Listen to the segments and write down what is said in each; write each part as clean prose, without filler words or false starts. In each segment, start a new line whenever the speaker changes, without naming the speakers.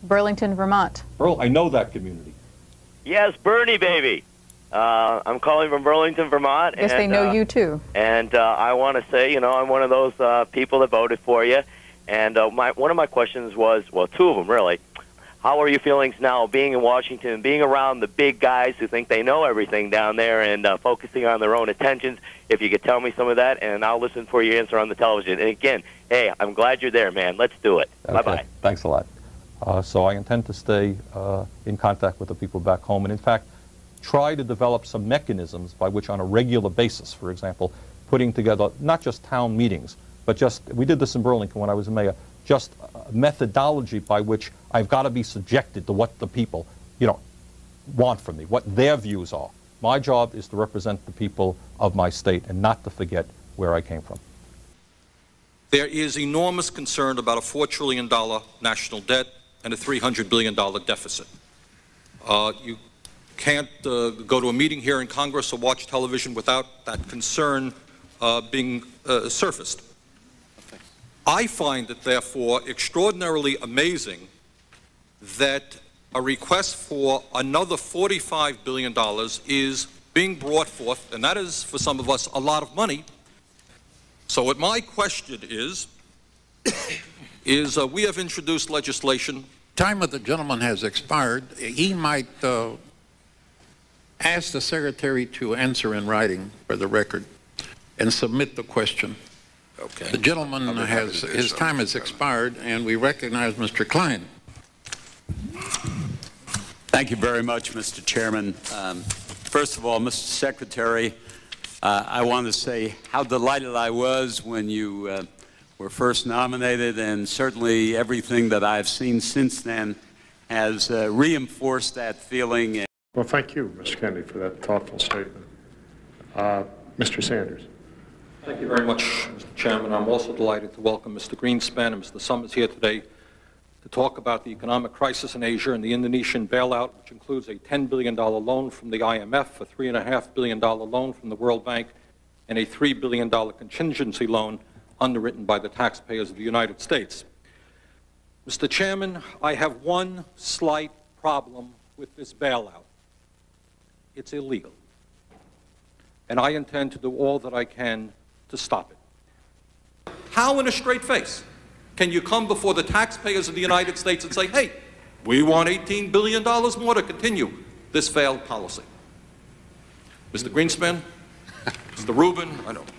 Burlington, Vermont.
Earl, I know that community.
Yes, Bernie, baby. I'm calling from Burlington, Vermont.
I guess they know you, too.
And I want to say, I'm one of those people that voted for you. And one of my questions was, well, two of them, really. How are your feelings now being in Washington, being around the big guys who think they know everything down there and focusing on their own attentions? If you could tell me some of that, and I'll listen for your answer on the television. And again, hey, I'm glad you're there, man. Let's do it.
Okay.
Bye-bye.
Thanks a lot. So I intend to stay in contact with the people back home and, in fact, try to develop some mechanisms by which on a regular basis, for example, putting together not just town meetings, but just, we did this in Burlington when I was mayor, just a methodology by which I've got to be subjected to what the people, want from me, what their views are. My job is to represent the people of my state and not to forget where I came from.
There is enormous concern about a $4 trillion national debt and a $300 billion deficit. You can't go to a meeting here in Congress or watch television without that concern being surfaced. I find it, therefore, extraordinarily amazing that a request for another $45 billion is being brought forth, and that is, for some of us, a lot of money. So what my question is we have introduced legislation.
Time of the gentleman has expired. He might ask the secretary to answer in writing for the record and submit the question.
Okay.
The gentleman his time has expired, and we recognize Mr. Klein.
Thank you very much, Mr. Chairman. First of all, Mr. Secretary, I want to say how delighted I was when you were first nominated, and certainly everything that I've seen since then has reinforced that feeling.
Well, thank you, Mr. Kennedy, for that thoughtful statement. Mr. Sanders.
Thank you very much, Mr. Chairman. I'm also delighted to welcome Mr. Greenspan and Mr. Summers here today to talk about the economic crisis in Asia and the Indonesian bailout, which includes a $10 billion loan from the I.M.F, a $3.5 billion loan from the World Bank, and a $3 billion contingency loan underwritten by the taxpayers of the United States. Mr. Chairman, I have one slight problem with this bailout. It's illegal. And I intend to do all that I can to stop it. How in a straight face can you come before the taxpayers of the United States and say, hey, we want $18 billion more to continue this failed policy? Mr. Greenspan, Mr. Rubin, I don't.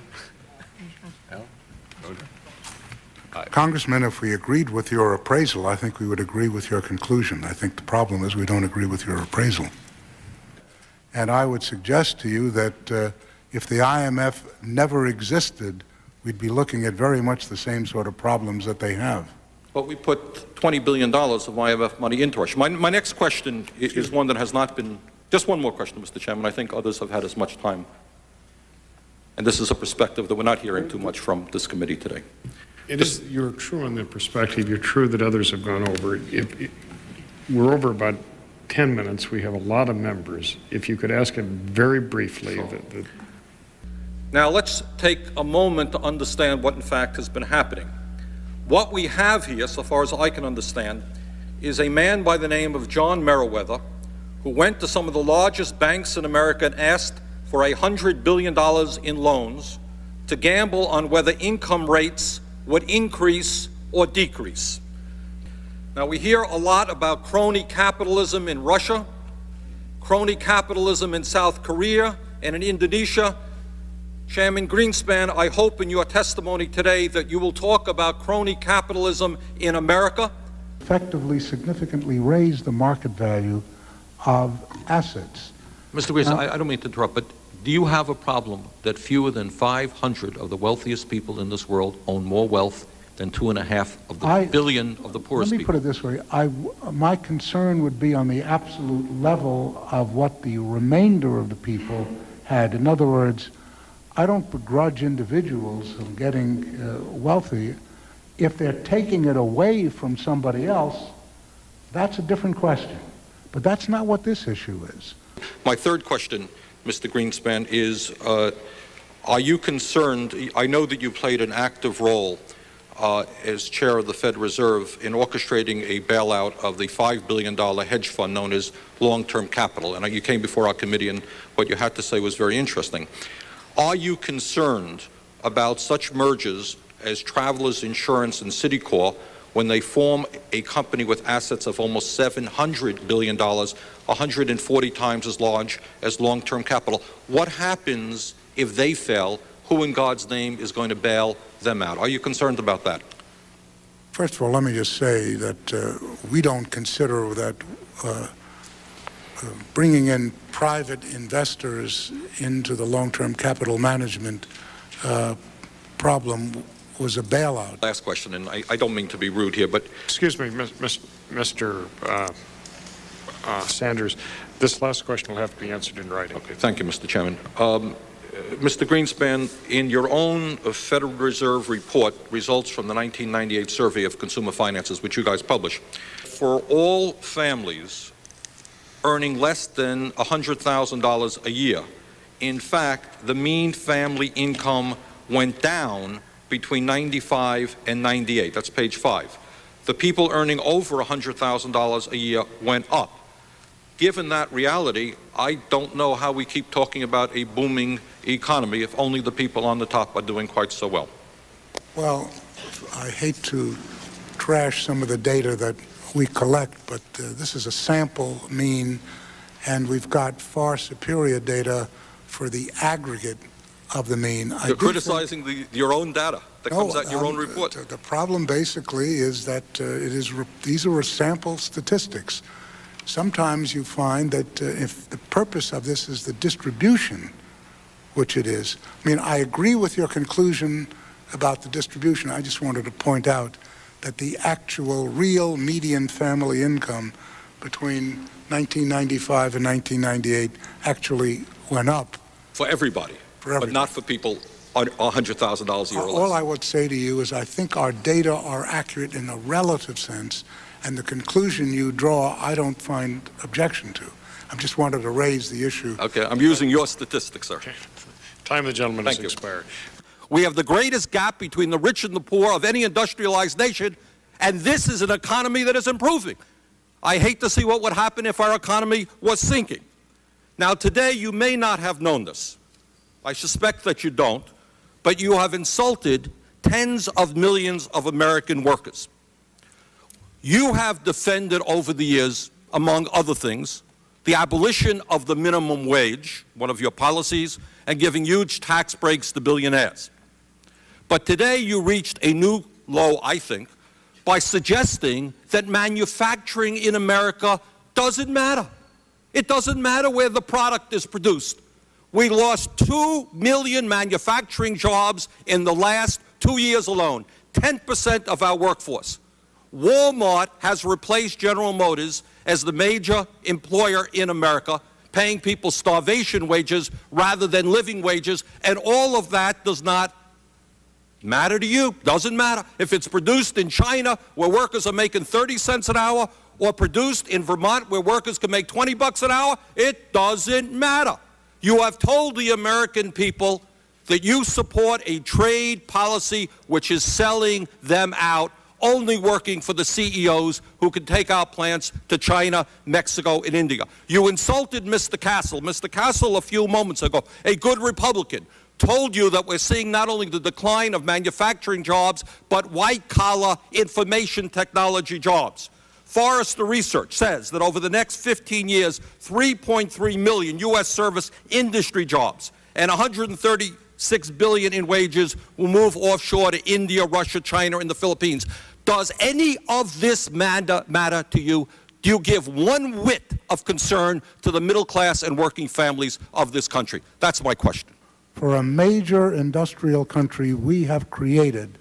Congressman, if we agreed with your appraisal, I think we would agree with your conclusion. I think the problem is we don't agree with your appraisal. And I would suggest to you that if the I.M.F. never existed, we'd be looking at very much the same sort of problems that they have.
But we put $20 billion of I.M.F. money into Russia. My next question is one that has not been, just one more question, Mr. Chairman. I think others have had as much time. And this is a perspective that we're not hearing too much from this committee today.
You're true on that perspective. You're true that others have gone over. We're over about 10 minutes. We have a lot of members. If you could ask him very briefly.
Now let's take a moment to understand what in fact has been happening. What we have here, so far as I can understand, is a man by the name of John Meriwether who went to some of the largest banks in America and asked for $100 billion in loans to gamble on whether income rates would increase or decrease. Now we hear a lot about crony capitalism in Russia, crony capitalism in South Korea and in Indonesia. Chairman Greenspan, I hope in your testimony today that you will talk about crony capitalism in America.
Effectively, significantly raise the market value of assets.
Mr. Greenspan, I don't mean to interrupt, but do you have a problem that fewer than 500 of the wealthiest people in this world own more wealth than 2.5 of the billion of the poorest people?
Let me put it this way. My concern would be on the absolute level of what the remainder of the people had. In other words, I don't begrudge individuals from getting wealthy. If they're taking it away from somebody else, that's a different question. But that's not what this issue is.
My third question, Mr. Greenspan, is are you concerned, I know that you played an active role as chair of the Fed Reserve in orchestrating a bailout of the $5 billion hedge fund known as long-term capital. And you came before our committee, and what you had to say was very interesting. Are you concerned about such mergers as Travelers Insurance and Citicorp when they form a company with assets of almost $700 billion, 140 times as large as long-term capital? What happens if they fail? Who in God's name is going to bail them out? Are you concerned about that?
First of all, let me just say that we don't consider that bringing in private investors into the long-term capital management problem was a bailout.
Last question, and I don't mean to be rude here, but...
Excuse me, Mr. Sanders. This last question will have to be answered in writing.
Okay, thank you, Mr. Chairman. Mr. Greenspan, in your own Federal Reserve report, results from the 1998 survey of consumer finances, which you guys publish, for all families earning less than $100,000 a year, in fact, the mean family income went down between 95 and 98. That's page 5. The people earning over $100,000 a year went up. Given that reality, I don't know how we keep talking about a booming economy if only the people on the top are doing quite so well.
Well, I hate to trash some of the data that we collect, but this is a sample mean, and we've got far superior data for the aggregate of the mean.
You're criticizing your own data that comes out in your own report.
The problem basically is that these are sample statistics. Sometimes you find that if the purpose of this is the distribution, which it is. I mean, I agree with your conclusion about the distribution. I just wanted to point out that the actual real median family income between 1995 and 1998 actually went up.
For everybody, but not for people on $100,000 a year or less.
All I would say to you is I think our data are accurate in a relative sense, and the conclusion you draw, I don't find objection to. I just wanted to raise the issue.
Okay, I'm using your statistics, sir.
Okay. Time of the gentleman has expired.
We have the greatest gap between the rich and the poor of any industrialized nation, and this is an economy that is improving. I hate to see what would happen if our economy was sinking. Now, today, you may not have known this. I suspect that you don't, but you have insulted tens of millions of American workers. You have defended over the years, among other things, the abolition of the minimum wage, one of your policies, and giving huge tax breaks to billionaires. But today you reached a new low, I think, by suggesting that manufacturing in America doesn't matter. It doesn't matter where the product is produced. We lost 2 million manufacturing jobs in the last 2 years alone, 10% of our workforce. Walmart has replaced General Motors as the major employer in America, paying people starvation wages rather than living wages, and all of that does not matter to you. Doesn't matter. If it's produced in China, where workers are making 30 cents an hour, or produced in Vermont, where workers can make 20 bucks an hour, it doesn't matter. You have told the American people that you support a trade policy which is selling them out, only working for the CEOs who can take our plants to China, Mexico, and India. You insulted Mr. Castle. Mr. Castle, a few moments ago, a good Republican, told you that we're seeing not only the decline of manufacturing jobs, but white-collar information technology jobs. Forrester Research says that over the next 15 years, 3.3 million U.S. service industry jobs and 136 billion in wages will move offshore to India, Russia, China, and the Philippines. Does any of this matter to you? Do you give one whit of concern to the middle class and working families of this country? That's my question.
For a major industrial country, we have created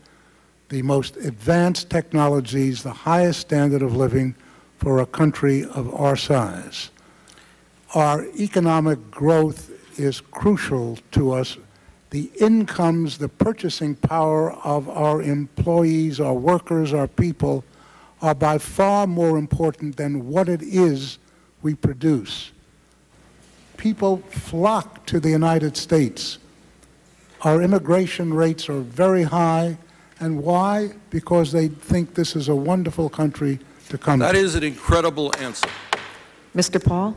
the most advanced technologies, the highest standard of living for a country of our size. Our economic growth is crucial to us. The incomes, the purchasing power of our employees, our workers, our people, are by far more important than what it is we produce. People flock to the United States. Our immigration rates are very high. And why? Because they think this is a wonderful country to come to.
That is an incredible answer.
Mr. Paul?